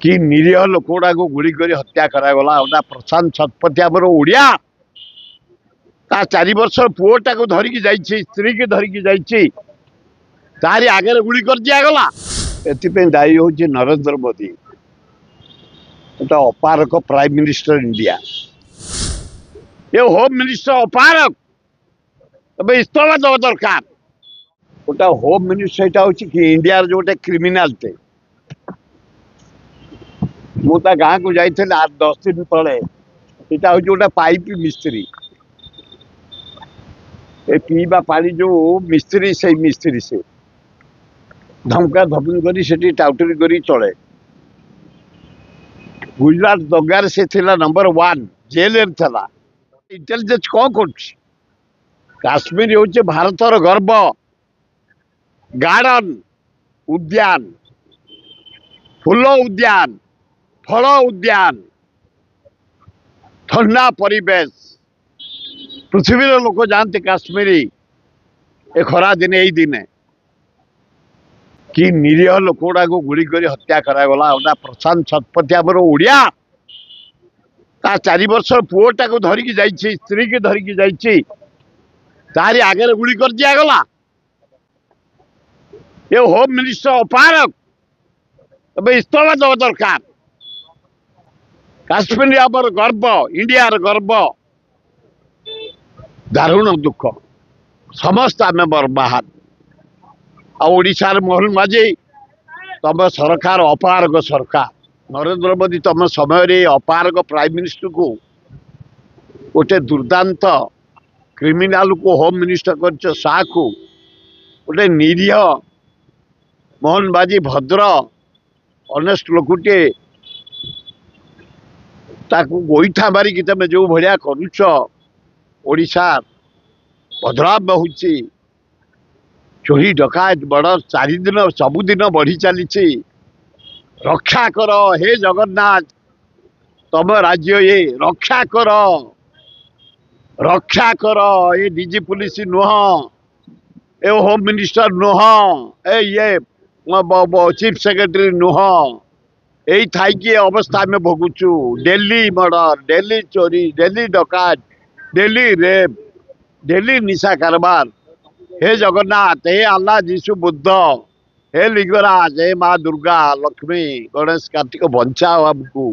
कि निरीह लोक गुड़ा को गुड़ी कर हत्या करागला गोटा प्रशांत शतपथी आमर ओडिया ता 4 वर्ष पुओटा को धरिकी जाइए स्त्री की धरिकी जाइए तारी आगे गुड़ी कर दिगला एपाई दायी हूँ नरेंद्र मोदी गोटे अपारक प्राइम मिनिस्टर इंडिया ये होम मिनिस्टर अपारक तबे इस्तीफा दवा दरकार गोटे होम मिनिस्टर यहाँ हूँ कि इंडिया जो गोटे क्रिमिनालटे मुझे गाँ को जाइए 8-10 दिन तले यहाँ हूँ गोटे पाइप मिस्त्री ए पीवा पानी जो मिस्त्री से मिस्त्री से धमका धमकी करी से टाउटरी करी चले गुजरात दगार से थिला नंबर 1 जेल थला इंटेलिजेंस कौन कर काश्मीर हूँ भारतर गर्व गार्डन उद्यान फूल उद्यान फल उद्यान ठंडा परिवेश पृथ्वी लोक जानते काश्मीरी ए खरा दिन यही दिन कि निरीह लोक गुड़ा को गुड़ी कर हत्या करागला गोटा प्रशांत शतपथी आमर ओडिया ता 4 वर्ष पुओटा को धरिकी जाइए स्त्री की धरिकी जाइए तारी आगे गुड़ी कर दिगला ये होम मिनिस्टर अपारक तबे इस्तीफा दवा दरकार काश्मीर आमर गर्व इंडिया गर्व दारुण दुख समस्त आम बर्बाद आशार मोहन माझी तुम सरकार अपारक सरकार नरेंद्र मोदी तुम समय अपारक प्राइम मिनिस्टर को गोटे दुर्दांत क्रिमिनाल को होम मिनिस्टर कर शाह को गोटे निरीह मोहन बाजी भद्र ऑनेस्ट लोकटे ताकू गोईठा मारिकी तुम जो भाया करुच ओडिशा बदलाव होची चोरी डकायत बड़ 4 दिन सबुदिन बढ़ी चली रक्षा कर हे जगन्नाथ तम राज्य ये रक्षा कर ये डीजी पुलिस नुह ए होम मिनिस्टर नुह ए ये चीफ सेक्रेटरी नुह यही थी अवस्था में भोगुचु डेली मर्डर डेली चोरी डेली डकायत डेली रेप डेली निशा कारोबार हे जगन्नाथ हे अल्लाह जीशु बुद्ध हे लिंगराज हे माँ दुर्गा लक्ष्मी गणेश कार्तिक बचाओ हमको।